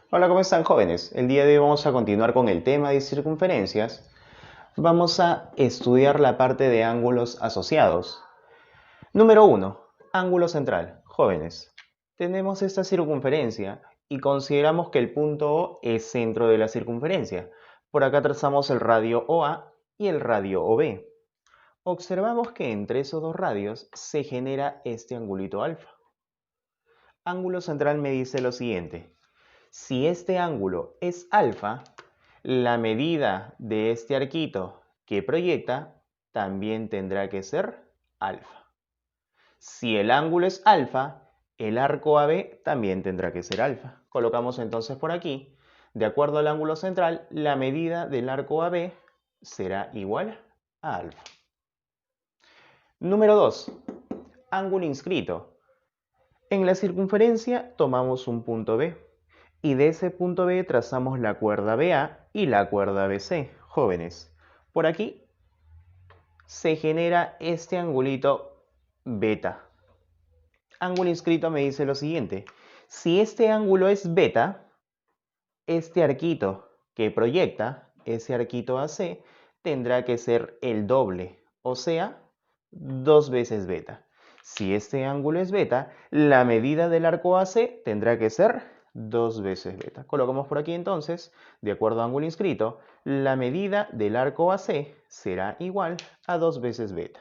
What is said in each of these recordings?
Hola, ¿cómo están, jóvenes? El día de hoy vamos a continuar con el tema de circunferencias. Vamos a estudiar la parte de ángulos asociados. Número 1. Ángulo central. Jóvenes, tenemos esta circunferencia y consideramos que el punto O es centro de la circunferencia. Por acá trazamos el radio OA y el radio OB. Observamos que entre esos dos radios se genera este angulito alfa. Ángulo central me dice lo siguiente. Si este ángulo es alfa, la medida de este arquito que proyecta también tendrá que ser alfa. Si el ángulo es alfa, el arco AB también tendrá que ser alfa. Colocamos entonces por aquí, de acuerdo al ángulo central, la medida del arco AB será igual a alfa. Número 2. Ángulo inscrito. En la circunferencia tomamos un punto B. Y de ese punto B trazamos la cuerda BA y la cuerda BC. Jóvenes, por aquí se genera este angulito beta. Ángulo inscrito me dice lo siguiente. Si este ángulo es beta, este arquito que proyecta, ese arquito AC, tendrá que ser el doble, o sea, 2 veces beta. Si este ángulo es beta, la medida del arco AC tendrá que ser 2 veces beta. Colocamos por aquí entonces, de acuerdo a ángulo inscrito, la medida del arco AC será igual a 2 veces beta.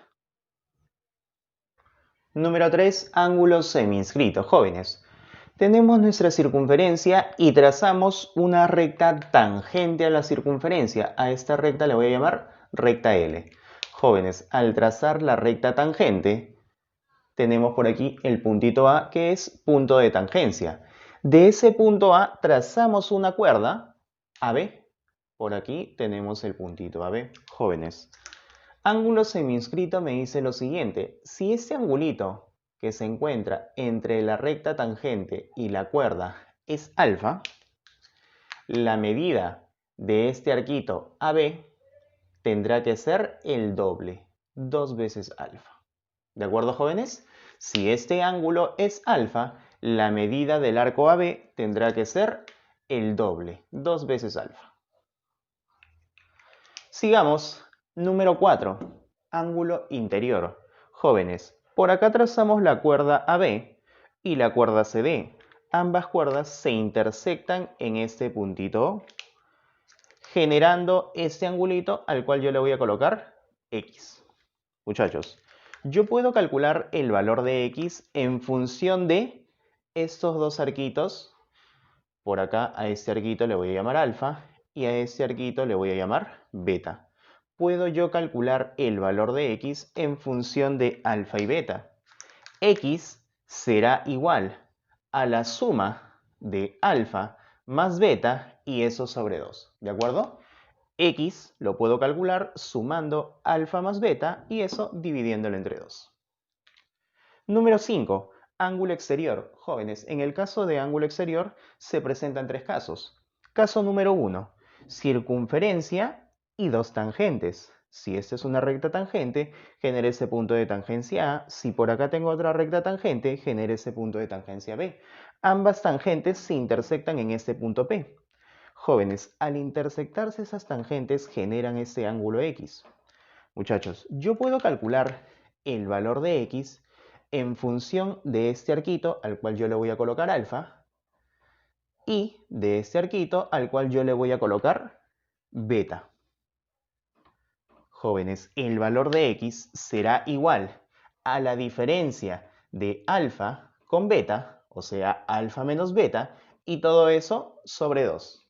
Número 3. Ángulo semi-inscrito. Jóvenes, tenemos nuestra circunferencia y trazamos una recta tangente a la circunferencia. A esta recta le voy a llamar recta L. Jóvenes, al trazar la recta tangente, tenemos por aquí el puntito A, que es punto de tangencia. De ese punto A trazamos una cuerda AB. Por aquí tenemos el puntito AB. Jóvenes, ángulo semiinscrito me dice lo siguiente. Si este angulito que se encuentra entre la recta tangente y la cuerda es alfa, la medida de este arquito AB tendrá que ser el doble, 2 veces alfa. ¿De acuerdo, jóvenes? Si este ángulo es alfa, la medida del arco AB tendrá que ser el doble, 2 veces alfa. Sigamos. Número 4. Ángulo interior. Jóvenes, por acá trazamos la cuerda AB y la cuerda CD. Ambas cuerdas se intersectan en este puntito, generando este angulito al cual yo le voy a colocar X. Muchachos, yo puedo calcular el valor de X en función de estos dos arquitos. Por acá a este arquito le voy a llamar alfa y a este arquito le voy a llamar beta. Puedo yo calcular el valor de X en función de alfa y beta. X será igual a la suma de alfa más beta y eso sobre 2. ¿De acuerdo? X lo puedo calcular sumando alfa más beta y eso dividiéndolo entre 2. Número 5. Ángulo exterior. Jóvenes, en el caso de ángulo exterior se presentan tres casos. Caso número 1. Circunferencia y dos tangentes. Si esta es una recta tangente, genera ese punto de tangencia A. Si por acá tengo otra recta tangente, genera ese punto de tangencia B. Ambas tangentes se intersectan en este punto P. Jóvenes, al intersectarse esas tangentes generan este ángulo X. Muchachos, yo puedo calcular el valor de X en función de este arquito al cual yo le voy a colocar alfa y de este arquito al cual yo le voy a colocar beta. Jóvenes, el valor de X será igual a la diferencia de alfa con beta, o sea, alfa menos beta, y todo eso sobre 2.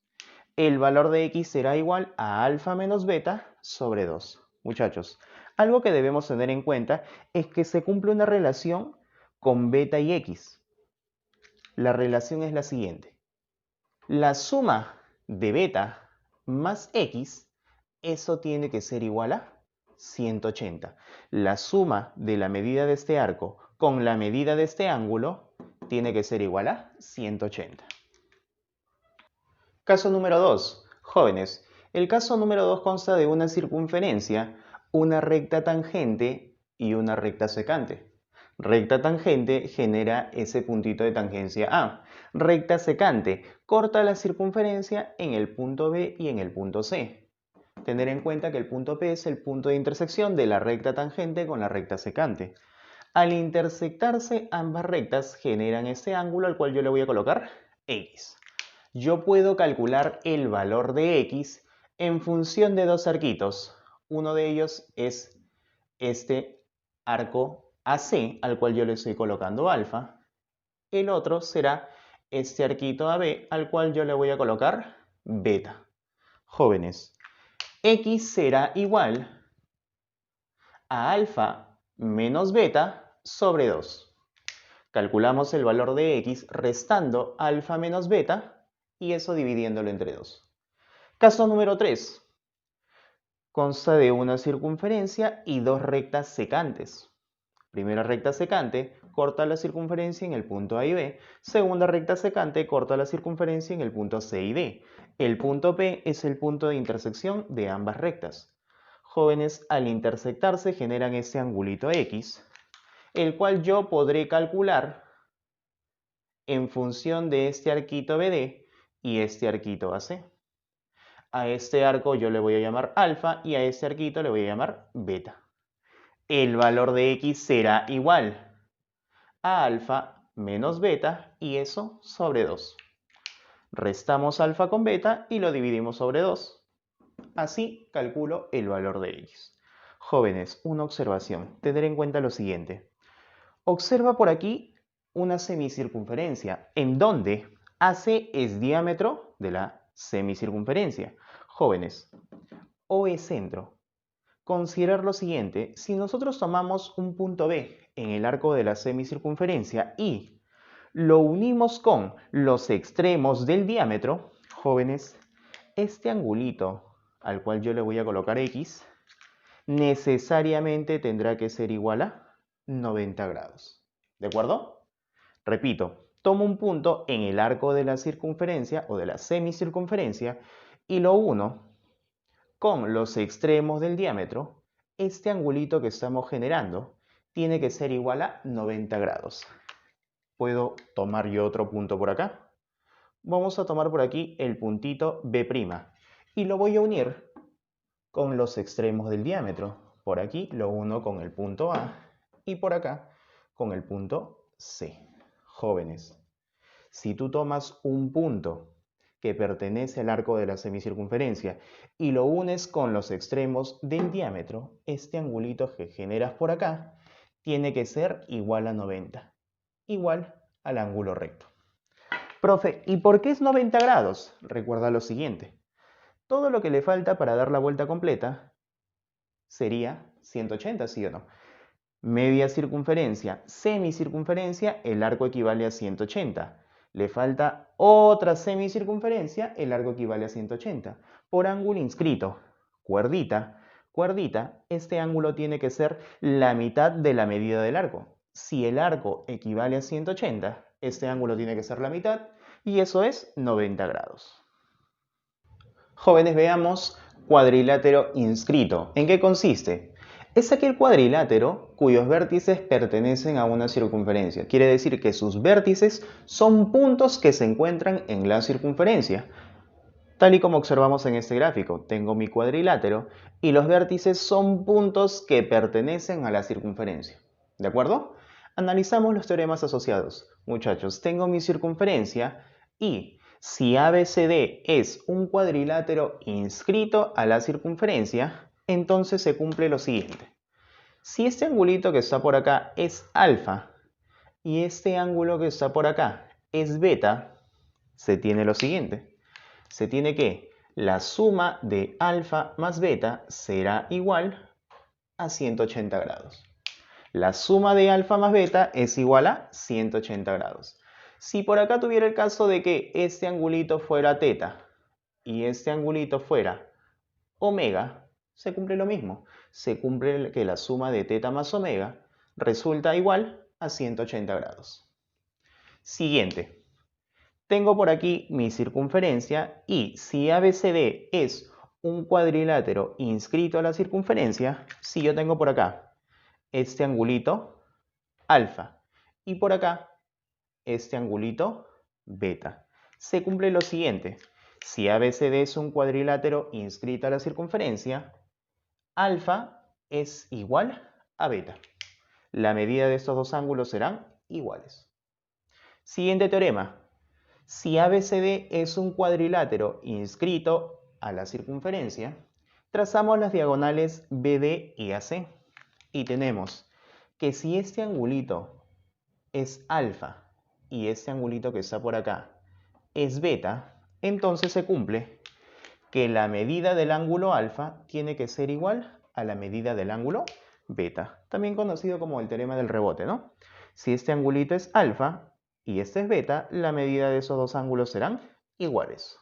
El valor de X será igual a alfa menos beta sobre 2. Muchachos, algo que debemos tener en cuenta es que se cumple una relación con beta y X. La relación es la siguiente. La suma de beta más X, eso tiene que ser igual a 180. La suma de la medida de este arco con la medida de este ángulo tiene que ser igual a 180. Caso número 2. Jóvenes, el caso número 2 consta de una circunferencia, una recta tangente y una recta secante. Recta tangente genera ese puntito de tangencia A. Recta secante corta la circunferencia en el punto B y en el punto C. Tener en cuenta que el punto P es el punto de intersección de la recta tangente con la recta secante. Al intersectarse ambas rectas generan ese ángulo al cual yo le voy a colocar X. Yo puedo calcular el valor de X en función de dos arquitos. Uno de ellos es este arco AC al cual yo le estoy colocando alfa. El otro será este arquito AB al cual yo le voy a colocar beta. Jóvenes, X será igual a alfa menos beta sobre 2. Calculamos el valor de X restando alfa menos beta y eso dividiéndolo entre 2. Caso número 3. Consta de una circunferencia y dos rectas secantes. Primera recta secante corta la circunferencia en el punto A y B. Segunda recta secante corta la circunferencia en el punto C y D. El punto P es el punto de intersección de ambas rectas. Jóvenes, al intersectarse generan ese angulito X, el cual yo podré calcular en función de este arquito BD y este arquito AC. A este arco yo le voy a llamar alfa y a este arquito le voy a llamar beta. El valor de X será igual a alfa menos beta y eso sobre 2. Restamos alfa con beta y lo dividimos sobre 2. Así calculo el valor de X. Jóvenes, una observación. Tener en cuenta lo siguiente. Observa por aquí una semicircunferencia en donde AC es diámetro de la semicircunferencia. Jóvenes, O es centro. Considerar lo siguiente, si nosotros tomamos un punto B en el arco de la semicircunferencia y lo unimos con los extremos del diámetro, jóvenes, este angulito al cual yo le voy a colocar X, necesariamente tendrá que ser igual a 90 grados. ¿De acuerdo? Repito, tomo un punto en el arco de la circunferencia o de la semicircunferencia y lo uno con los extremos del diámetro. Este angulito que estamos generando tiene que ser igual a 90 grados. ¿Puedo tomar yo otro punto por acá? Vamos a tomar por aquí el puntito B' y lo voy a unir con los extremos del diámetro. Por aquí lo uno con el punto A y por acá con el punto C. Jóvenes, si tú tomas un punto que pertenece al arco de la semicircunferencia y lo unes con los extremos del diámetro, este angulito que generas por acá tiene que ser igual a 90, igual al ángulo recto. Profe, ¿y por qué es 90 grados? Recuerda lo siguiente. Todo lo que le falta para dar la vuelta completa sería 180, ¿sí o no? Media circunferencia, semicircunferencia, el arco equivale a 180. Le falta otra semicircunferencia, el arco equivale a 180. Por ángulo inscrito, cuerdita, cuerdita, este ángulo tiene que ser la mitad de la medida del arco. Si el arco equivale a 180, este ángulo tiene que ser la mitad y eso es 90 grados. Jóvenes, veamos cuadrilátero inscrito. ¿En qué consiste? Es aquel cuadrilátero cuyos vértices pertenecen a una circunferencia. Quiere decir que sus vértices son puntos que se encuentran en la circunferencia. Tal y como observamos en este gráfico, tengo mi cuadrilátero y los vértices son puntos que pertenecen a la circunferencia. ¿De acuerdo? Analizamos los teoremas asociados. Muchachos, tengo mi circunferencia y si ABCD es un cuadrilátero inscrito a la circunferencia, entonces se cumple lo siguiente. Si este angulito que está por acá es alfa y este ángulo que está por acá es beta, se tiene lo siguiente. Se tiene que la suma de alfa más beta será igual a 180 grados. La suma de alfa más beta es igual a 180 grados. Si por acá tuviera el caso de que este angulito fuera teta y este angulito fuera omega, se cumple lo mismo. Se cumple que la suma de teta más omega resulta igual a 180 grados. Siguiente. Tengo por aquí mi circunferencia y si ABCD es un cuadrilátero inscrito a la circunferencia, si yo tengo por acá este angulito, alfa. Y por acá, este angulito beta. Se cumple lo siguiente. Si ABCD es un cuadrilátero inscrito a la circunferencia, alfa es igual a beta. La medida de estos dos ángulos serán iguales. Siguiente teorema. Si ABCD es un cuadrilátero inscrito a la circunferencia, trazamos las diagonales BD y AC. Y tenemos que si este angulito es alfa y este angulito que está por acá es beta, entonces se cumple que la medida del ángulo alfa tiene que ser igual a la medida del ángulo beta, también conocido como el teorema del rebote, ¿no? Si este angulito es alfa y este es beta, la medida de esos dos ángulos serán iguales.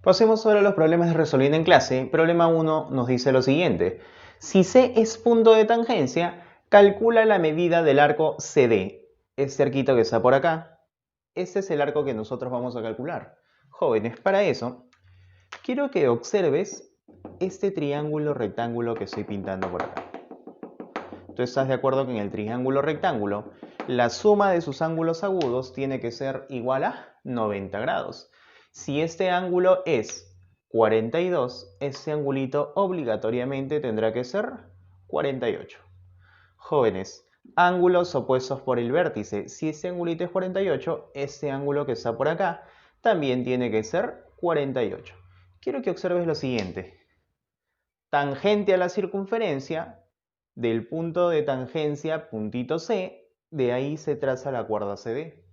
Pasemos ahora a los problemas de resolviendo en clase. Problema 1 nos dice lo siguiente. Si C es punto de tangencia, calcula la medida del arco CD. Este arquito que está por acá, este es el arco que nosotros vamos a calcular. Jóvenes, para eso, quiero que observes este triángulo rectángulo que estoy pintando por acá. ¿Tú estás de acuerdo que en el triángulo rectángulo la suma de sus ángulos agudos tiene que ser igual a 90 grados? Si este ángulo es 42, este angulito obligatoriamente tendrá que ser 48. Jóvenes, ángulos opuestos por el vértice. Si este angulito es 48, este ángulo que está por acá también tiene que ser 48. Quiero que observes lo siguiente. Tangente a la circunferencia, del punto de tangencia, puntito C, de ahí se traza la cuerda CD.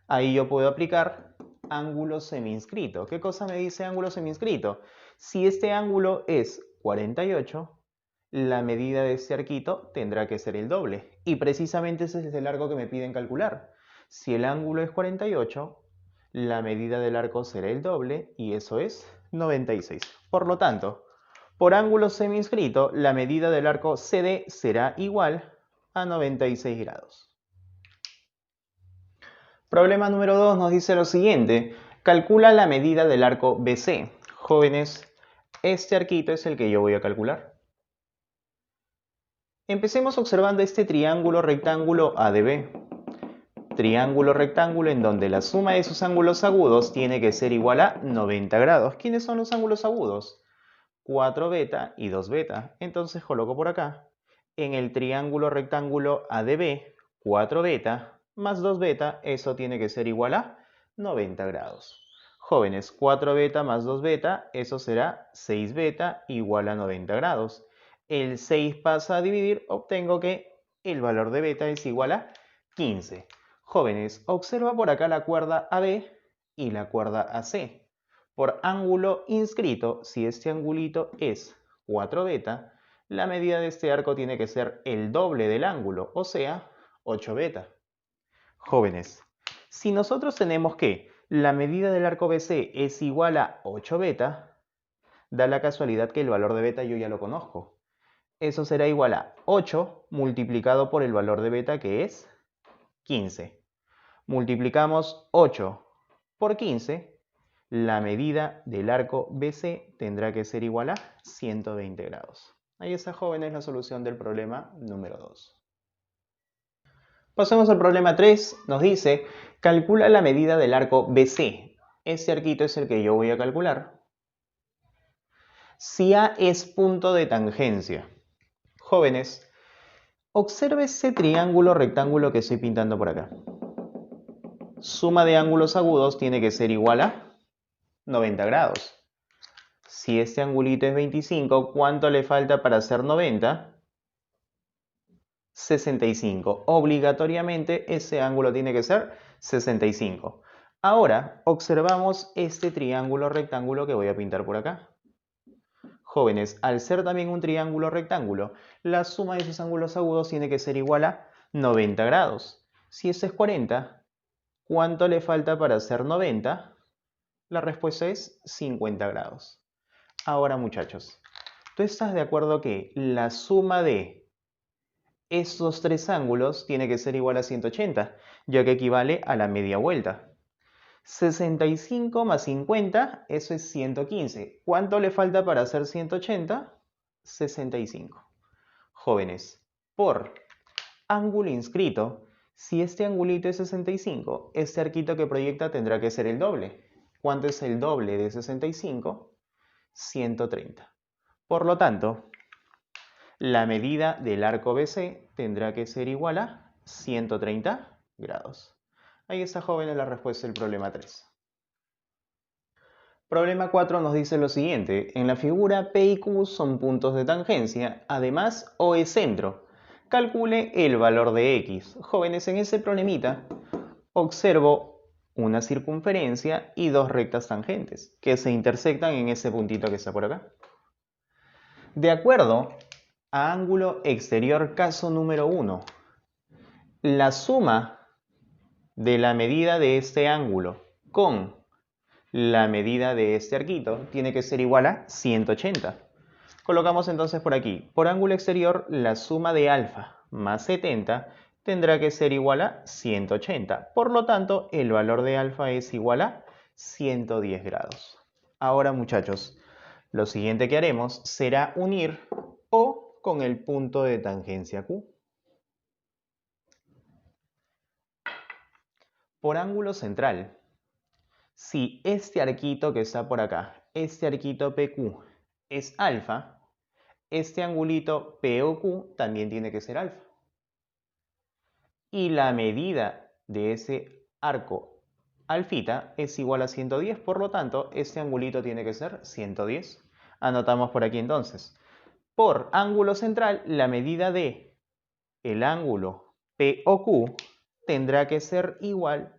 Ahí yo puedo aplicar ángulo semiinscrito. ¿Qué cosa me dice ángulo semiinscrito? Si este ángulo es 48, la medida de este arquito tendrá que ser el doble. Y precisamente ese es el arco que me piden calcular. Si el ángulo es 48, la medida del arco será el doble y eso es 96. Por lo tanto, por ángulo semiinscrito, la medida del arco CD será igual a 96 grados. Problema número 2 nos dice lo siguiente. Calcula la medida del arco BC. Jóvenes, este arquito es el que yo voy a calcular. Empecemos observando este triángulo rectángulo ADB. Triángulo rectángulo en donde la suma de sus ángulos agudos tiene que ser igual a 90 grados. ¿Quiénes son los ángulos agudos? 4 beta y 2 beta. Entonces coloco por acá, en el triángulo rectángulo ADB, 4 beta más 2 beta, eso tiene que ser igual a 90 grados. Jóvenes, 4 beta más 2 beta, eso será 6 beta igual a 90 grados. El 6 pasa a dividir, obtengo que el valor de beta es igual a 15. Jóvenes, observa por acá la cuerda AB y la cuerda AC. Por ángulo inscrito, si este angulito es 4 beta, la medida de este arco tiene que ser el doble del ángulo, o sea, 8 beta. Jóvenes, si nosotros tenemos que la medida del arco BC es igual a 8 beta, da la casualidad que el valor de beta yo ya lo conozco. Eso será igual a 8 multiplicado por el valor de beta que es 15. Multiplicamos 8 por 15. La medida del arco BC tendrá que ser igual a 120 grados. Ahí está, jóvenes, la solución del problema número 2. Pasemos al problema 3. Nos dice, calcula la medida del arco BC. Este arquito es el que yo voy a calcular. Si A es punto de tangencia. Jóvenes, observe ese triángulo rectángulo que estoy pintando por acá. Suma de ángulos agudos tiene que ser igual a 90 grados. Si este angulito es 25, ¿cuánto le falta para hacer 90? 65. Obligatoriamente ese ángulo tiene que ser 65. Ahora observamos este triángulo rectángulo que voy a pintar por acá. Jóvenes, al ser también un triángulo rectángulo, la suma de sus ángulos agudos tiene que ser igual a 90 grados. Si este es 40, ¿cuánto le falta para hacer 90? La respuesta es 50 grados. Ahora, muchachos, ¿tú estás de acuerdo que la suma de estos tres ángulos tiene que ser igual a 180, ya que equivale a la media vuelta? 65 más 50, eso es 115. ¿Cuánto le falta para hacer 180? 65. Jóvenes, por ángulo inscrito. Si este angulito es 65, este arquito que proyecta tendrá que ser el doble. ¿Cuánto es el doble de 65? 130. Por lo tanto, la medida del arco BC tendrá que ser igual a 130 grados. Ahí está, jóvenes, la respuesta del problema 3. Problema 4 nos dice lo siguiente. En la figura P y Q son puntos de tangencia. Además, O es centro. Calcule el valor de X. Jóvenes, en este problemita observo una circunferencia y dos rectas tangentes que se intersectan en ese puntito que está por acá. De acuerdo a ángulo exterior caso número 1, la suma de la medida de este ángulo con la medida de este arquito tiene que ser igual a 180. Colocamos entonces por aquí, por ángulo exterior, la suma de alfa más 70 tendrá que ser igual a 180. Por lo tanto, el valor de alfa es igual a 110 grados. Ahora, muchachos, lo siguiente que haremos será unir O con el punto de tangencia Q. Por ángulo central, si este arquito que está por acá, este arquito PQ es alfa, este angulito POQ también tiene que ser alfa. Y la medida de ese arco alfita es igual a 110, por lo tanto, este angulito tiene que ser 110. Anotamos por aquí entonces. Por ángulo central, la medida de el ángulo POQ tendrá que ser igual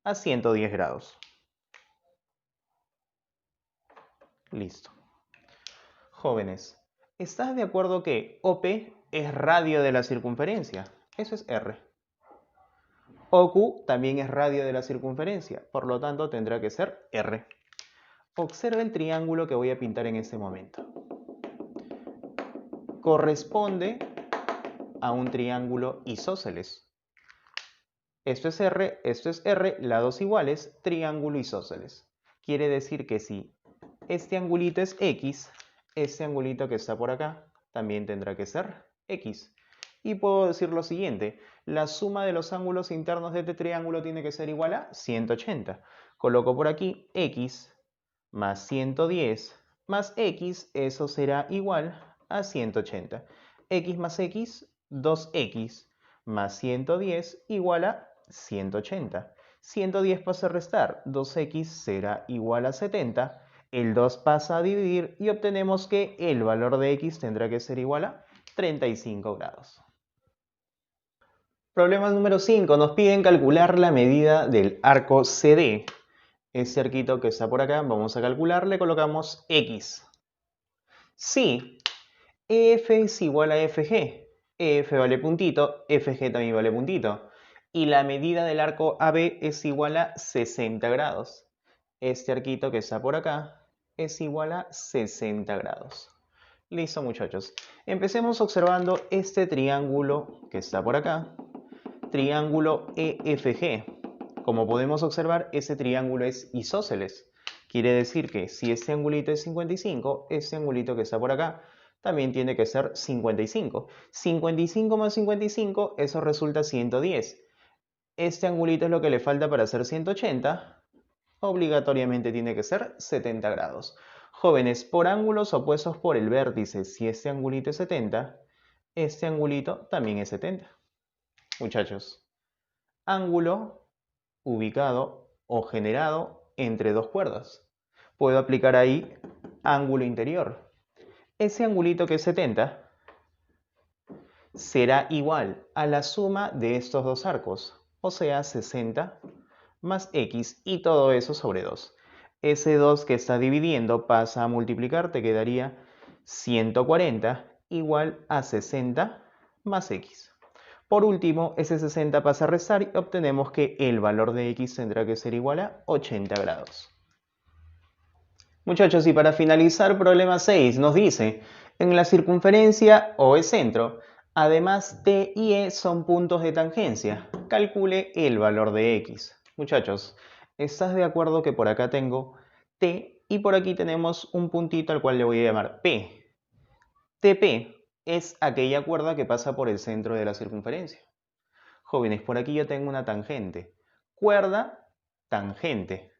a 110 grados. Listo. Jóvenes, ¿estás de acuerdo que OP es radio de la circunferencia? Eso es R. OQ también es radio de la circunferencia, por lo tanto tendrá que ser R. Observa el triángulo que voy a pintar en este momento. Corresponde a un triángulo isósceles. Esto es R, lados iguales, triángulo isósceles. Quiere decir que si este angulito es X, este angulito que está por acá también tendrá que ser X. Y puedo decir lo siguiente, la suma de los ángulos internos de este triángulo tiene que ser igual a 180. Coloco por aquí X más 110 más X, eso será igual a 180. X más X, 2X más 110 igual a 180. 110 pasa a restar, 2X será igual a 70. El 2 pasa a dividir y obtenemos que el valor de X tendrá que ser igual a 35 grados. Problema número 5. Nos piden calcular la medida del arco CD. Ese arquito que está por acá, vamos a calcular, le colocamos X. Si EF es igual a FG, EF vale puntito, FG también vale puntito. Y la medida del arco AB es igual a 60 grados. Este arquito que está por acá es igual a 60 grados. Listo, muchachos. Empecemos observando este triángulo que está por acá. Triángulo EFG. Como podemos observar, ese triángulo es isósceles. Quiere decir que si este angulito es 55, este angulito que está por acá también tiene que ser 55. 55 más 55, eso resulta 110. Este angulito es lo que le falta para hacer 180. Obligatoriamente tiene que ser 70 grados. Jóvenes, por ángulos opuestos por el vértice, si este angulito es 70, este angulito también es 70. Muchachos, ángulo ubicado o generado entre dos cuerdas. Puedo aplicar ahí ángulo interior. Ese angulito que es 70 será igual a la suma de estos dos arcos, o sea 60 más X y todo eso sobre 2. Ese 2 que está dividiendo pasa a multiplicar, te quedaría 140 igual a 60 más X. Por último, ese 60 pasa a restar y obtenemos que el valor de X tendrá que ser igual a 80 grados. Muchachos, y para finalizar, problema 6 nos dice, en la circunferencia O es centro, además T y E son puntos de tangencia. Calcule el valor de X. Muchachos, ¿estás de acuerdo que por acá tengo T y por aquí tenemos un puntito al cual le voy a llamar P? TP es aquella cuerda que pasa por el centro de la circunferencia. Jóvenes, por aquí yo tengo una tangente. Cuerda, tangente.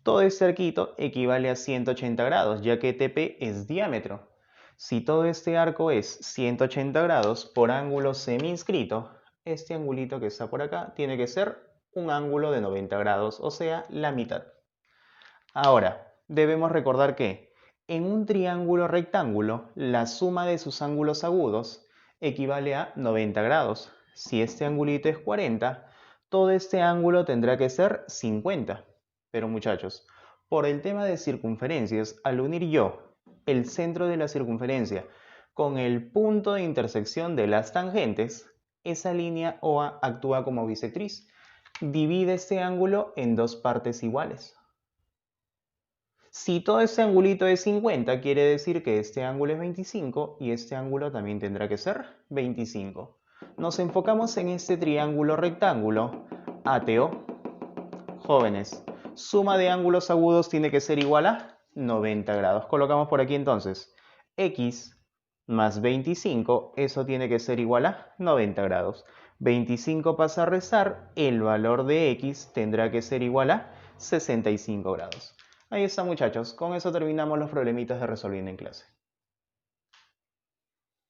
Todo este arquito equivale a 180 grados, ya que TP es diámetro. Si todo este arco es 180 grados por ángulo semi-inscrito, este angulito que está por acá tiene que ser un ángulo de 90 grados, o sea, la mitad. Ahora, debemos recordar que en un triángulo rectángulo, la suma de sus ángulos agudos equivale a 90 grados. Si este angulito es 40, todo este ángulo tendrá que ser 50. Pero muchachos, por el tema de circunferencias, al unir yo el centro de la circunferencia con el punto de intersección de las tangentes, esa línea OA actúa como bisectriz. Divide este ángulo en dos partes iguales. Si todo este angulito es 50, quiere decir que este ángulo es 25 y este ángulo también tendrá que ser 25. Nos enfocamos en este triángulo rectángulo ATO. Jóvenes, suma de ángulos agudos tiene que ser igual a 90 grados. Colocamos por aquí entonces x más 25, eso tiene que ser igual a 90 grados. 25 pasa a restar, el valor de x tendrá que ser igual a 65 grados. Ahí está, muchachos, con eso terminamos los problemitas de resolviendo en clase.